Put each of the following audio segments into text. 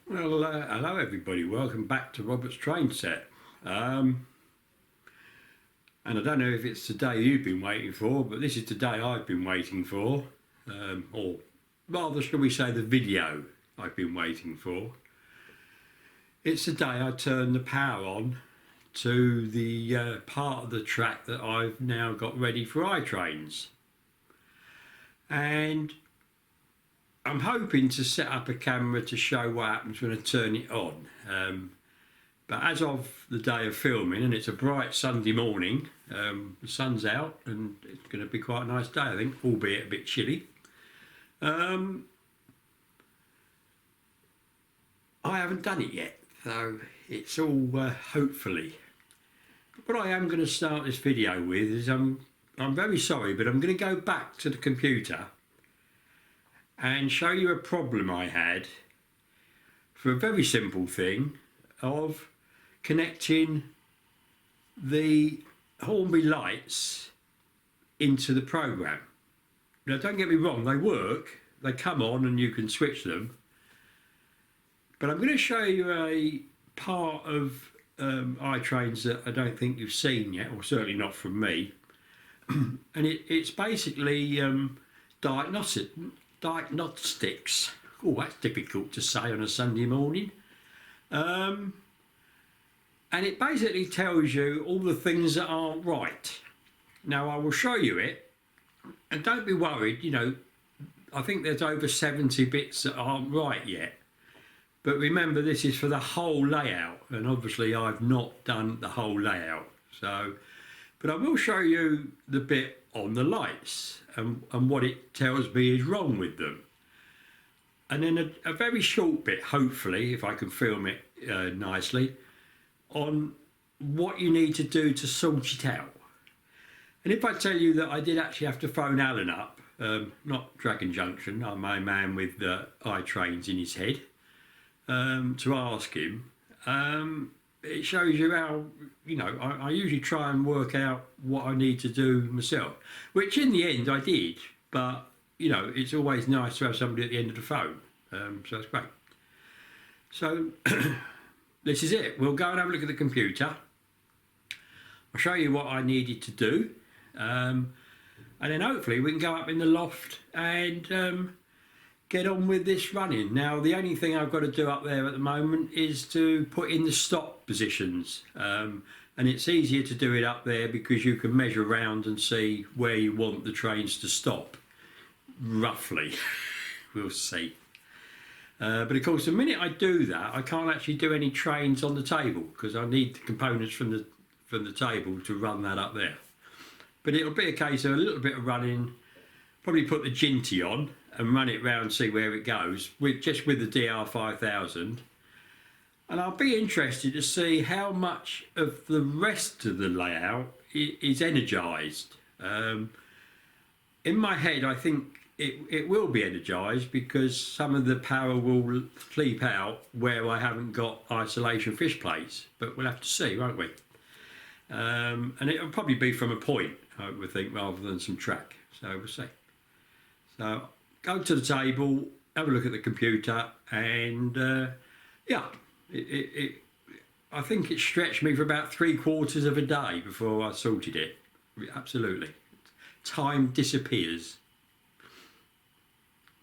Well, hello everybody. Welcome back to Robert's train set. And I don't know if it's the day you've been waiting for, but this is the day I've been waiting for, or rather, shall we say, the video I've been waiting for. It's the day I turned the power on to the part of the track that I've now got ready for iTrains, and I'm hoping to set up a camera to show what happens when I turn it on. But as of the day of filming, and it's a bright Sunday morning, the sun's out and it's going to be quite a nice day, I think, albeit a bit chilly. I haven't done it yet, so it's all hopefully. But what I am going to start this video with is I'm very sorry, but I'm going to go back to the computer and show you a problem I had for a very simple thing of connecting the Hornby lights into the program. Now, don't get me wrong, they work, they come on and you can switch them, but I'm going to show you a part of iTrains that I don't think you've seen yet, or certainly not from me. And it's basically diagnostics. Oh, that's difficult to say on a Sunday morning. And it basically tells you all the things that aren't right. Now, I will show you it, and don't be worried, you know, I think there's over 70 bits that aren't right yet. But remember, this is for the whole layout, and obviously I've not done the whole layout. So, but I will show you the bit on the lights and what it tells me is wrong with them. And then a very short bit, hopefully, if I can film it nicely, on what you need to do to sort it out. And if I tell you that I did actually have to phone Alan up, not Dragon Junction, I'm my man with iTrains in his head, to ask him, it shows you how, you know, I usually try and work out what I need to do myself, which in the end I did, but, you know, it's always nice to have somebody at the end of the phone, so that's great. So, this is it. We'll go and have a look at the computer. I'll show you what I needed to do, and then hopefully we can go up in the loft and get on with this running. Now, the only thing I've got to do up there at the moment is to put in the stop positions, and it's easier to do it up there because you can measure around and see where you want the trains to stop, roughly. We'll see. But of course, the minute I do that, I can't actually do any trains on the table because I need the components from the table to run that up there. But it'll be a case of a little bit of running, probably put the Ginty on and run it round, see where it goes, with the DR5000. And I'll be interested to see how much of the rest of the layout is energised. In my head, I think it will be energised because some of the power will sleep out where I haven't got isolation fish plates, but we'll have to see, won't we? And it'll probably be from a point, I would think, rather than some track, so we'll see. So go to the table, have a look at the computer, and yeah, I think it stretched me for about 3/4 of a day before I sorted it. Absolutely. Time disappears.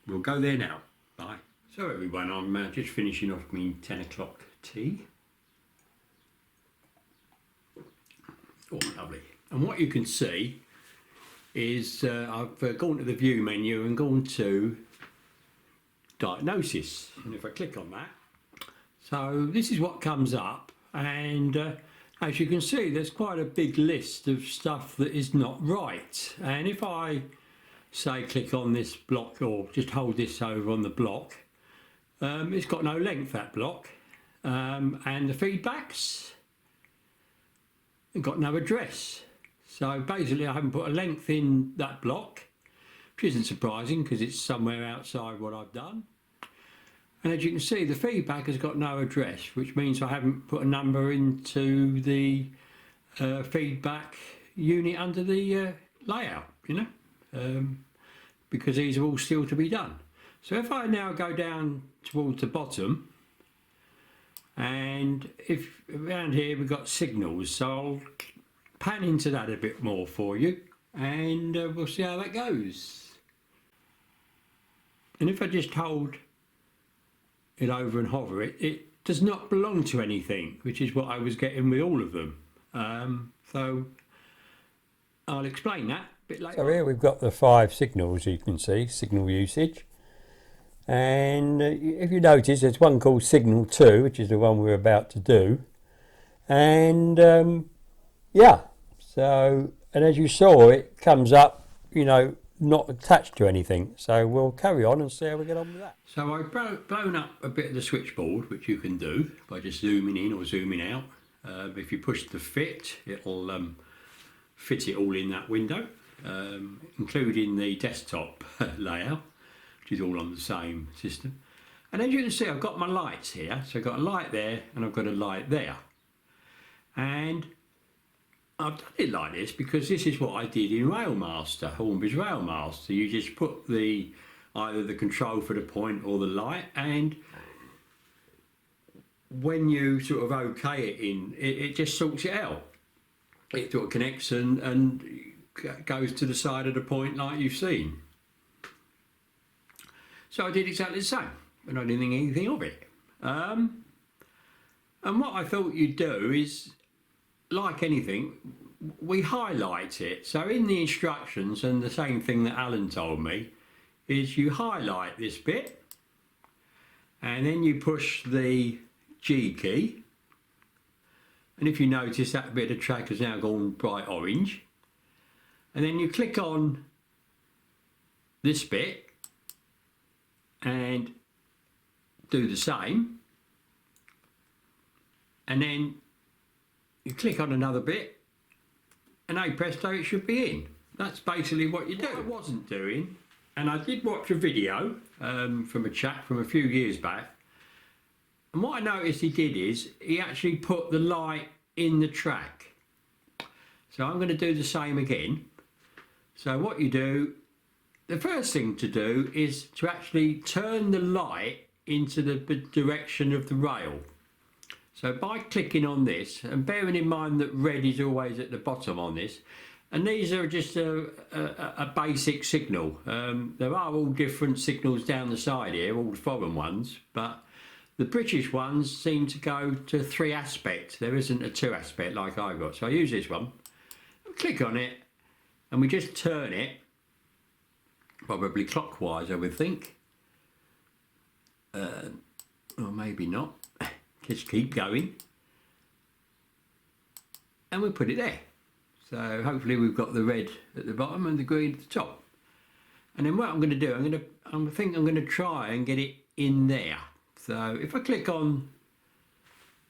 We'll go there now. Bye. So everyone, I'm just finishing off my 10 o'clock tea. Oh, lovely. And what you can see is I've gone to the view menu and gone to diagnosis. And if I click on that, so this is what comes up. And as you can see, there's quite a big list of stuff that is not right. And if I say click on this block or just hold this over on the block, it's got no length, that block, and the feedbacks, it's got no address. So basically I haven't put a length in that block, which isn't surprising because it's somewhere outside what I've done. And as you can see, the feedback has got no address, which means I haven't put a number into the feedback unit under the layout, you know. Because these are all still to be done. So if I now go down towards the bottom And if around here we've got signals, so I'll pan into that a bit more for you, and we'll see how that goes. And if I just hold it over and hover it, it does not belong to anything, which is what I was getting with all of them. So I'll explain that a bit later. So here we've got the 5 signals, you can see, signal usage. And if you notice, there's one called signal 2, which is the one we're about to do. And yeah, so, and as you saw, it comes up, you know, not attached to anything. So we'll carry on and see how we get on with that. So I've blown up a bit of the switchboard, which you can do by just zooming in or zooming out. If you push the fit, it'll fit it all in that window, including the desktop layout, which is all on the same system. And as you can see, I've got my lights here. So I've got a light there and I've got a light there. And I've done it like this because this is what I did in Railmaster, Hornby's Railmaster. You just put either the control for the point or the light, and when you sort of OK it in, it just sorts it out. It sort of connects and goes to the side of the point like you've seen. So I did exactly the same, and I didn't think anything of it. And what I thought you'd do is, like anything, we highlight it. So in the instructions, and the same thing that Alan told me, is you highlight this bit, and then you push the G key. And if you notice, that bit of the track has now gone bright orange. And then you click on this bit and do the same. And then you click on another bit, and hey presto, it should be in. That's basically what you do. What I wasn't doing, and I did watch a video from a chap from a few years back, and what I noticed he did is he actually put the light in the track. So I'm going to do the same again. So what you do, the first thing to do is to actually turn the light into the direction of the rail. So by clicking on this, and bearing in mind that red is always at the bottom on this, and these are just a basic signal. There are all different signals down the side here, all the foreign ones, but the British ones seem to go to 3 aspect. There isn't a 2 aspect like I've got. So I use this one, click on it, and we just turn it, probably clockwise I would think, or maybe not. Just keep going, and we'll put it there. So hopefully we've got the red at the bottom and the green at the top. And then what I'm going to do, I'm going to try and get it in there. So if I click on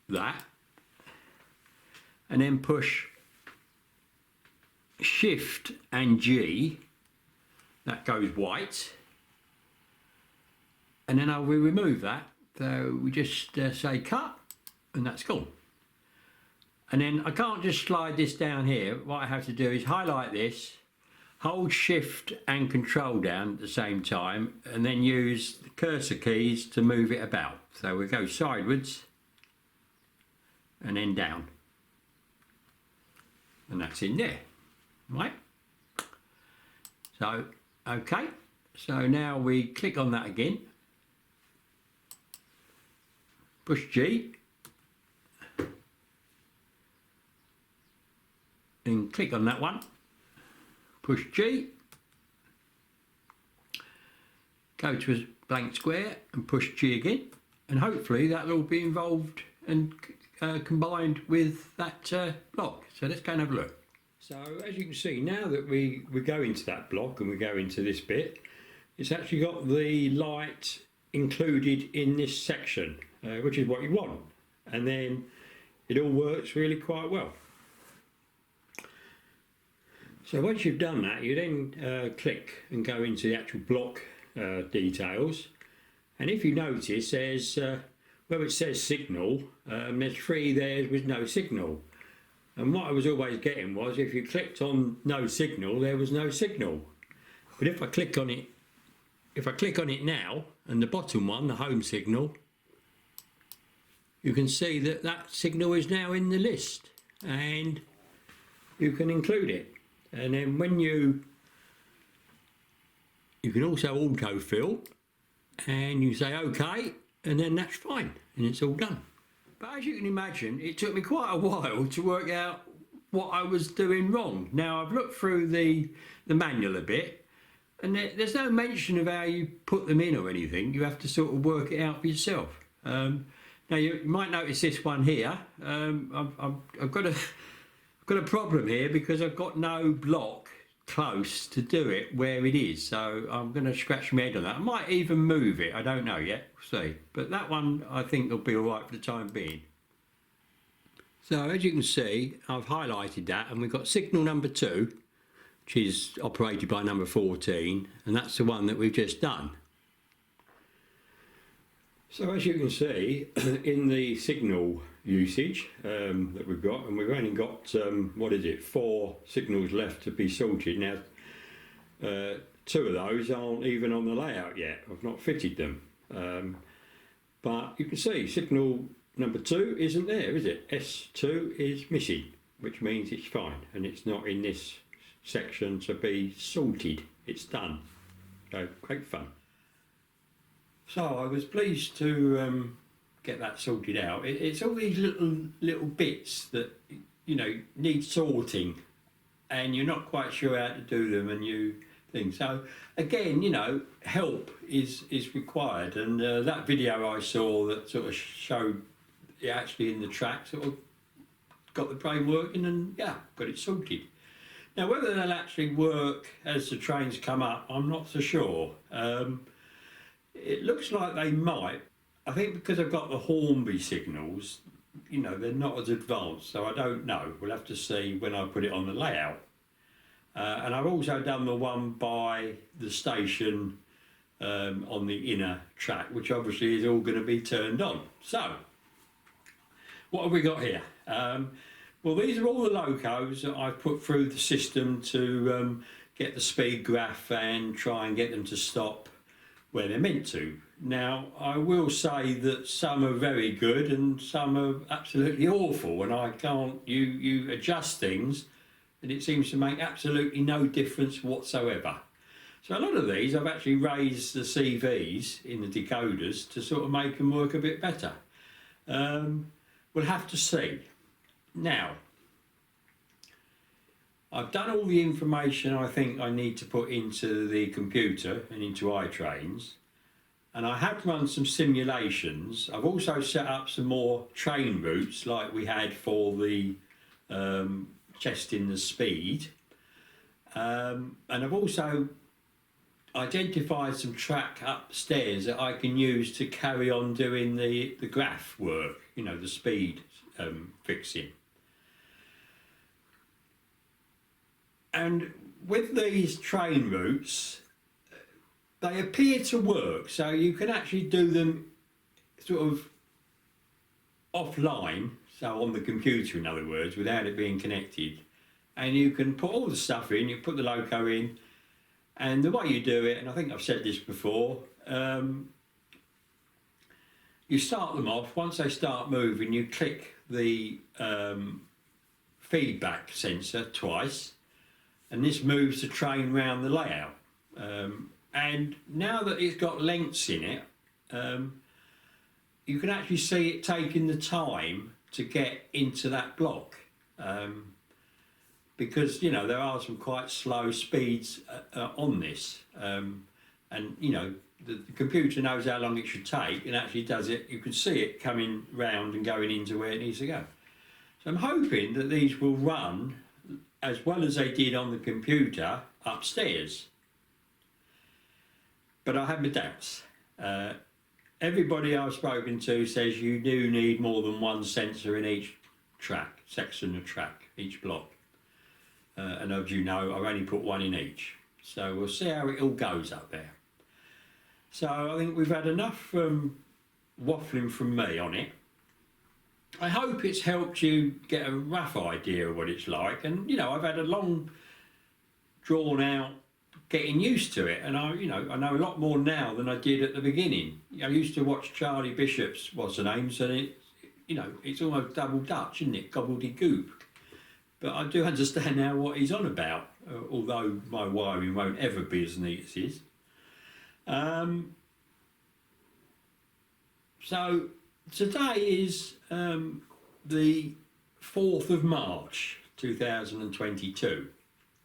that and then push Shift and G, that goes white, and then I will remove that. So we just say cut, and that's gone. And then I can't just slide this down here. What I have to do is highlight this, hold Shift and Control down at the same time, and then use the cursor keys to move it about. So we go sideways and then down. And that's in there, right? So, okay. So now we click on that again. Push G. And click on that one. Push G. Go to a blank square and push G again. And hopefully that'll all be involved and combined with that block. So let's go and have a look. So as you can see, now that we go into that block and we go into this bit, it's actually got the light included in this section, which is what you want. And then it all works really quite well. So once you've done that, you then click and go into the actual block details. And if you notice, there's where it says signal, there's 3 there with no signal. And what I was always getting was, if you clicked on no signal, there was no signal. But if I click on it now, and the bottom one, the home signal, you can see that that signal is now in the list, and you can include it. And then when you can also autofill, and you say OK, and then that's fine, and it's all done. But as you can imagine, it took me quite a while to work out what I was doing wrong. Now, I've looked through the manual a bit, and there's no mention of how you put them in or anything. You have to sort of work it out for yourself. Now, you might notice this one here. I've got a problem here because I've got no block close to do it where it is, so I'm going to scratch my head on that. I might even move it, I don't know yet, we'll see. But that one I think will be alright for the time being. So as you can see, I've highlighted that, and we've got signal number 2, which is operated by number 14, and that's the one that we've just done. So as you can see, in the signal usage that we've got, and we've only got, 4 signals left to be sorted. Now, 2 of those aren't even on the layout yet. I've not fitted them. But you can see signal number 2 isn't there, is it? S2 is missing, which means it's fine, and it's not in this section to be sorted. It's done. So, great fun. So I was pleased to get that sorted out. It's all these little bits that, you know, need sorting, and you're not quite sure how to do them, and you think so. Again, you know, help is required, and that video I saw that sort of showed it actually in the track sort of got the brain working, and yeah, got it sorted. Now whether they'll actually work as the trains come up, I'm not so sure. It looks like they might. I think because I've got the Hornby signals, you know, they're not as advanced, so I don't know. We'll have to see when I put it on the layout. And I've also done the one by the station on the inner track, which obviously is all going to be turned on. So, what have we got here? Well, these are all the locos that I've put through the system to get the speed graph and try and get them to stop where they're meant to. Now, I will say that some are very good and some are absolutely awful, and I can't, you adjust things and it seems to make absolutely no difference whatsoever. So a lot of these I've actually raised the CVs in the decoders to sort of make them work a bit better. We'll have to see. Now, I've done all the information I think I need to put into the computer and into iTrains, and I have run some simulations. I've also set up some more train routes like we had for the testing the speed, and I've also identified some track upstairs that I can use to carry on doing the graph work, you know, the speed fixing. And with these train routes, they appear to work, so you can actually do them sort of offline, so on the computer in other words, without it being connected. And you can put all the stuff in, you put the loco in, and the way you do it, and I think I've said this before, you start them off. Once they start moving, you click the feedback sensor twice, and this moves the train round the layout. And now that it's got lengths in it, you can actually see it taking the time to get into that block. Because, you know, there are some quite slow speeds on this. And, you know, the computer knows how long it should take and actually does it. You can see it coming round and going into where it needs to go. So I'm hoping that these will run as well as they did on the computer upstairs. But I have my doubts. Everybody I've spoken to says you do need more than one sensor in each track, section of track, each block. And as you know, I've only put one in each. So we'll see how it all goes up there. So I think we've had enough waffling from me on it. I hope it's helped you get a rough idea of what it's like. And, you know, I've had a long, drawn out getting used to it. And I know a lot more now than I did at the beginning. I used to watch Charlie Bishop's, what's the name, and you know, it's almost double Dutch, isn't it? Gobbledygook. But I do understand now what he's on about, although my wiring won't ever be as neat as his. So today is the 4th of March 2022,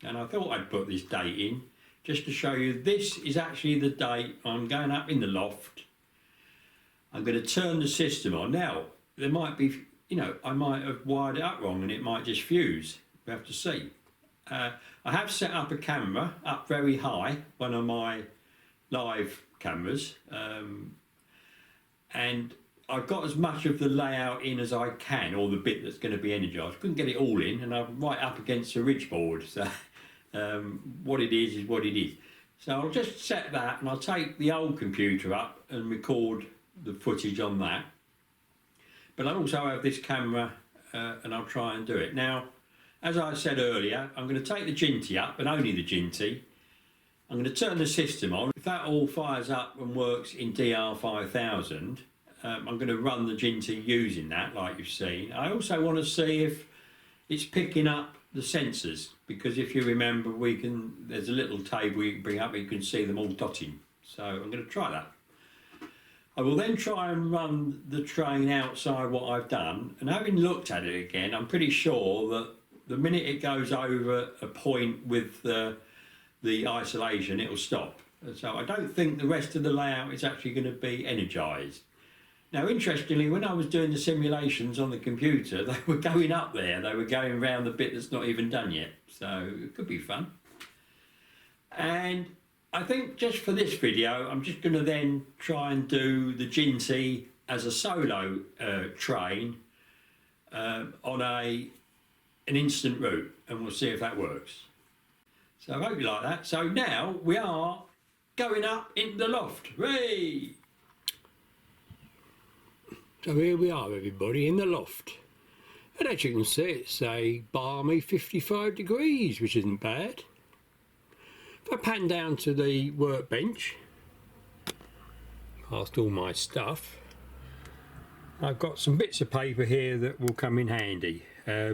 and I thought I'd put this date in just to show you this is actually the date I'm going up in the loft. I'm going to turn the system on. Now, there might be, you know, I might have wired it up wrong and it might just fuse. We have to see. I have set up a camera up very high, one of my live cameras, and I've got as much of the layout in as I can, or the bit that's going to be energised. Couldn't get it all in, and I'm right up against the ridge board, so what it is what it is. So I'll just set that, and I'll take the old computer up and record the footage on that. But I'll also have this camera, and I'll try and do it. Now, as I said earlier, I'm going to take the Ginty up, and only the Ginty. I'm going to turn the system on. If that all fires up and works in DR5000, I'm going to run the Ginty using that, like you've seen. I also want to see if it's picking up the sensors, because if you remember, there's a little table you can bring up, you can see them all dotting. So I'm going to try that. I will then try and run the train outside what I've done, and having looked at it again, I'm pretty sure that the minute it goes over a point with the isolation, it'll stop. So I don't think the rest of the layout is actually going to be energised. Now, interestingly, when I was doing the simulations on the computer, they were going up there. They were going around the bit that's not even done yet. So it could be fun. And I think just for this video, I'm just going to then try and do the Ginty as a solo train on an instant route, and we'll see if that works. So I hope you like that. So now we are going up into the loft. Hooray! So here we are, everybody, in the loft. And as you can see, it's a balmy 55 degrees, which isn't bad. If I pan down to the workbench, past all my stuff, I've got some bits of paper here that will come in handy. I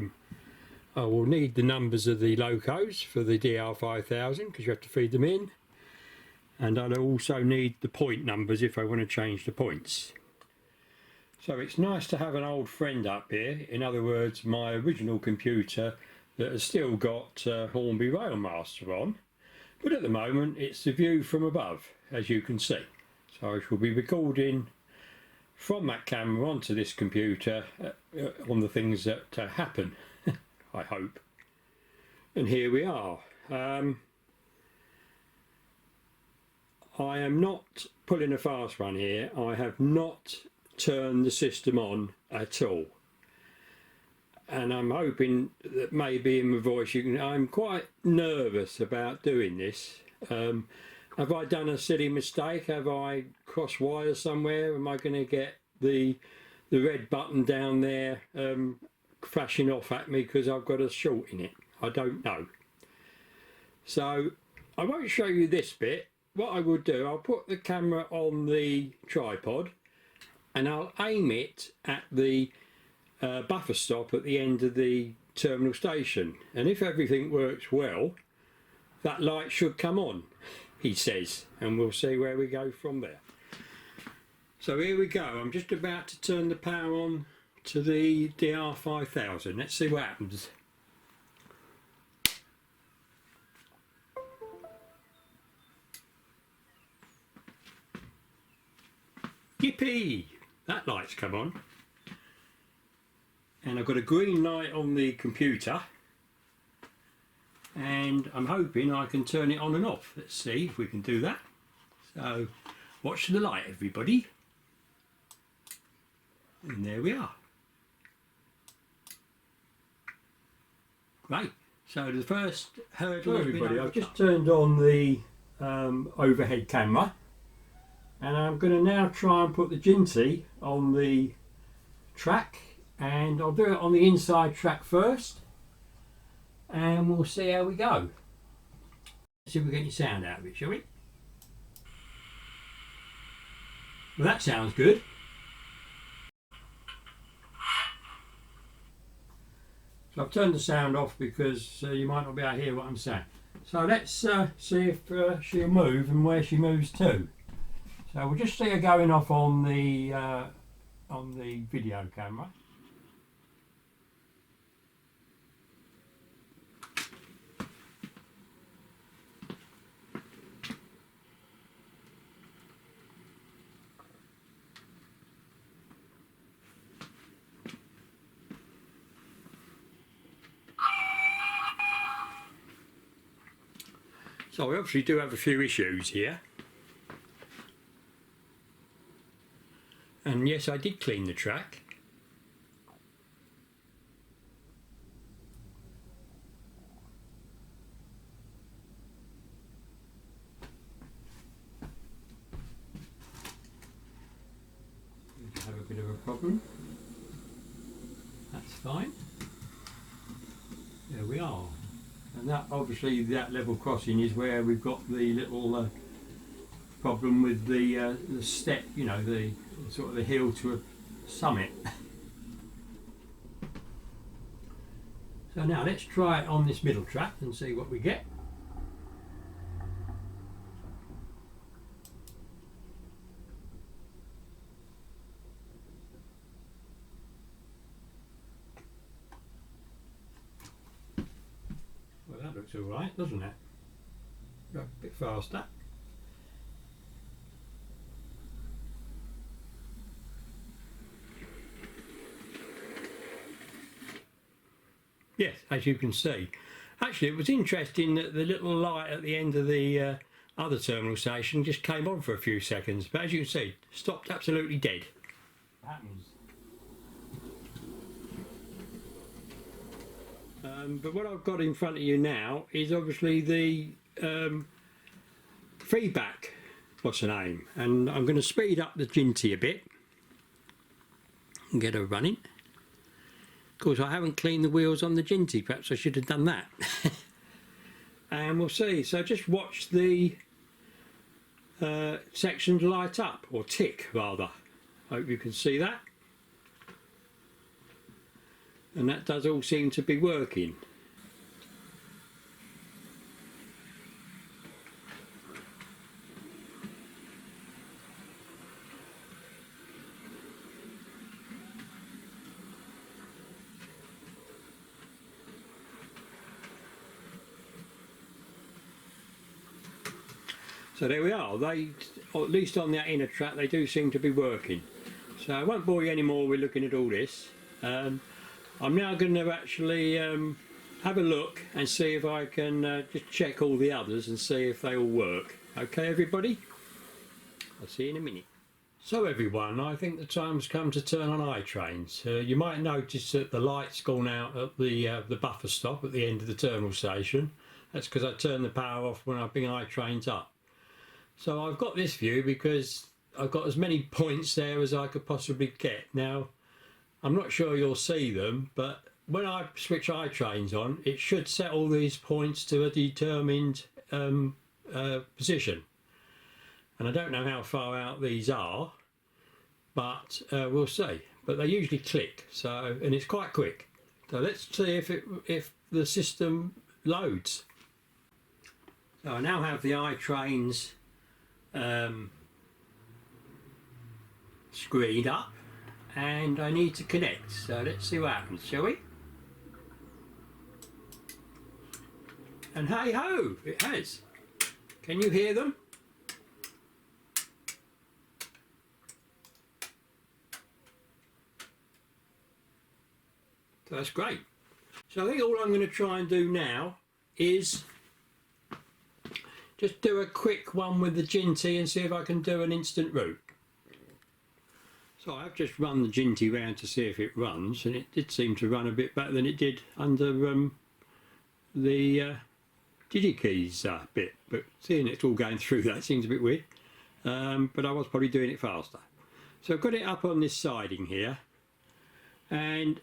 will need the numbers of the locos for the DR5000, because you have to feed them in. And I'll also need the point numbers if I want to change the points. So it's nice to have an old friend up here, in other words my original computer that has still got Hornby Railmaster on, but at the moment it's the view from above, as you can see. So I shall be recording from that camera onto this computer on the things that happen, I hope. And here we are. I am not pulling a fast one here. I have not turn the system on at all, and I'm hoping that maybe in my voice I'm quite nervous about doing this. Have I done a silly mistake? Have I crossed wires somewhere? Am I going to get the red button down there flashing off at me because I've got a short in it? I don't know. So I won't show you this bit. What I will do, I'll put the camera on the tripod and I'll aim it at the buffer stop at the end of the terminal station, and if everything works well, that light should come on, he says, and we'll see where we go from there. So here we go. I'm just about to turn the power on to the DR5000. Let's see what happens. Yippee! That light's come on, and I've got a green light on the computer, and I'm hoping I can turn it on and off. Let's see if we can do that. So watch the light, everybody, and there we are. Great. So the first hurdle, everybody, I've just turned on the overhead camera, and I'm going to now try and put the Ginty on the track, and I'll do it on the inside track first, and we'll see how we go. See if we get any sound out of it, shall we? Well, that sounds good. So I've turned the sound off because you might not be able to hear what I'm saying. So let's see if she'll move and where she moves to. So we'll just see her going off on the video camera. So we obviously do have a few issues here. And yes, I did clean the track. We have a bit of a problem. That's fine. There we are. And that obviously, that level crossing is where we've got the little problem with the step, you know, the sort of the hill to a summit. So now let's try it on this middle track and see what we get. Well, that looks all right, doesn't it? Go a bit faster. Yes, as you can see. Actually, it was interesting that the little light at the end of the other terminal station just came on for a few seconds, but as you can see, stopped absolutely dead. Happens. But what I've got in front of you now is obviously the feedback, what's the name, and I'm going to speed up the Ginty a bit and get her running. Of course, I haven't cleaned the wheels on the Ginty, perhaps I should have done that. And we'll see. So just watch the sections light up, or tick rather. Hope you can see that. And that does all seem to be working. So there we are, they, or at least on that inner track, they do seem to be working. So I won't bore you anymore with looking at all this. I'm now going to actually have a look and see if I can just check all the others and see if they all work. Okay everybody? I'll see you in a minute. So everyone, I think the time's come to turn on iTrains. You might notice that the light's gone out at the buffer stop at the end of the terminal station. That's because I turned the power off when I bring iTrains up. So I've got this view because I've got as many points there as I could possibly get. Now, I'm not sure you'll see them, but when I switch iTrains on, it should set all these points to a determined position. And I don't know how far out these are, but we'll see. But they usually click, so, and it's quite quick. So let's see if the system loads. So I now have the iTrains screen up, and I need to connect. So let's see what happens, shall we? And hey ho, it has. Can you hear them? So that's great. So I think all I'm going to try and do now is just do a quick one with the Ginty and see if I can do an instant route. So I've just run the Ginty round to see if it runs, and it did seem to run a bit better than it did under the DigiKeys bit, but seeing it's all going through that seems a bit weird, but I was probably doing it faster. So I've got it up on this siding here, and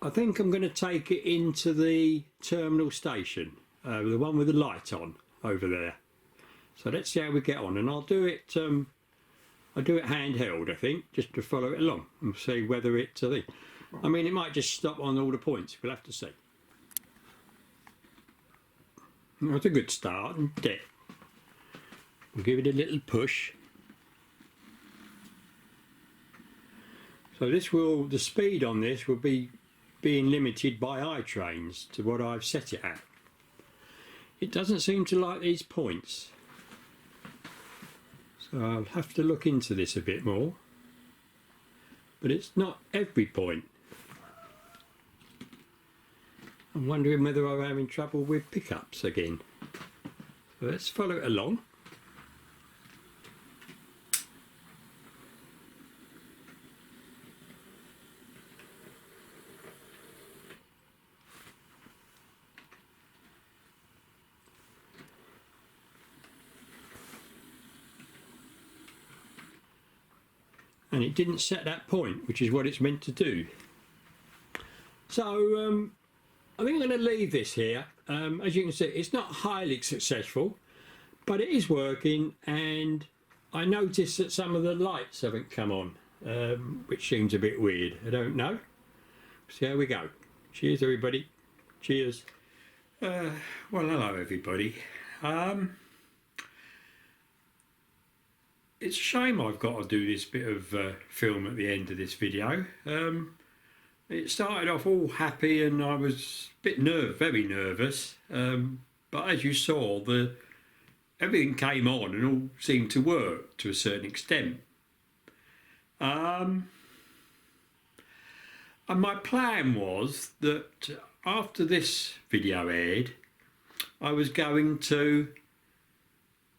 I think I'm going to take it into the terminal station, the one with the light on over there. So let's see how we get on, and I'll do it handheld, I think, just to follow it along and see whether it I mean, it might just stop on all the points, we'll have to see. That's a good start, isn't it? We'll give it a little push. So the speed on this will be being limited by iTrains to what I've set it at. It doesn't seem to like these points. So I'll have to look into this a bit more. But it's not every point. I'm wondering whether I'm having trouble with pickups again. So let's follow it along. And it didn't set that point, which is what it's meant to do. So I think I'm going to leave this here. As you can see, it's not highly successful, but it is working, and I noticed that some of the lights haven't come on, which seems a bit weird. I don't know. So here we go. Cheers, everybody. Cheers. Well, hello, everybody. It's a shame I've got to do this bit of film at the end of this video. It started off all happy and I was a bit very nervous, but as you saw, everything came on and all seemed to work to a certain extent. And my plan was that after this video aired, I was going to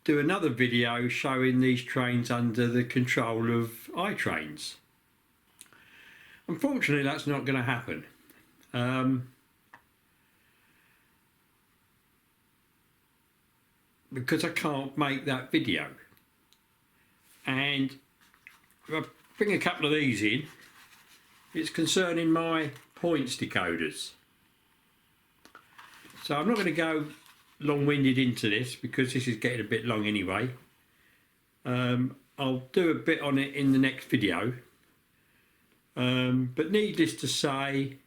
do another video showing these trains under the control of iTrains. Unfortunately, that's not going to happen. Because I can't make that video. And if I bring a couple of these in, it's concerning my points decoders. So I'm not going to go long-winded into this because this is getting a bit long anyway. I'll do a bit on it in the next video, but needless to say,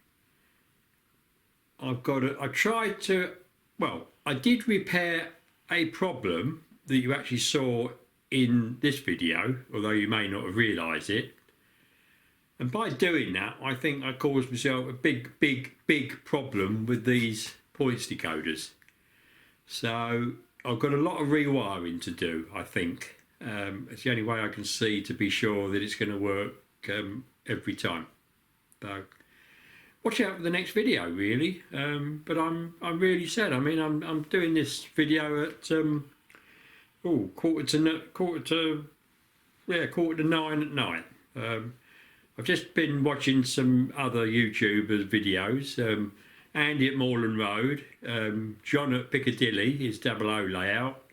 I did repair a problem that you actually saw in this video, although you may not have realised it, and by doing that I think I caused myself a big problem with these points decoders. So I've got a lot of rewiring to do, I think. It's the only way I can see to be sure that it's going to work every time. So watch out for the next video, really. But I'm really sad. I mean, I'm doing this video at quarter to 9 at night. I've just been watching some other YouTubers' videos. Andy at Moreland Road, John at Piccadilly, his 00 layout,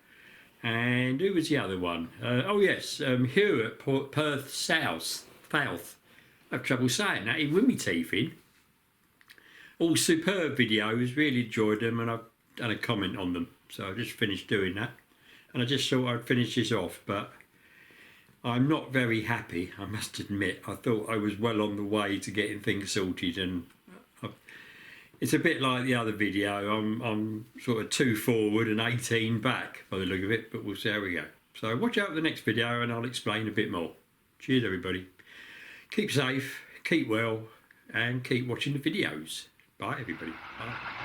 and who was the other one? Oh yes, Hugh at Perth South. I have trouble saying that, even with my teeth in. All superb videos, really enjoyed them, and I've done a comment on them. So I just finished doing that, and I just thought I'd finish this off, but I'm not very happy, I must admit. I thought I was well on the way to getting things sorted, and it's a bit like the other video. I'm sort of 2 forward and 18 back by the look of it, but we'll see how we go. So watch out for the next video and I'll explain a bit more. Cheers, everybody. Keep safe, keep well, and keep watching the videos. Bye, everybody. Bye.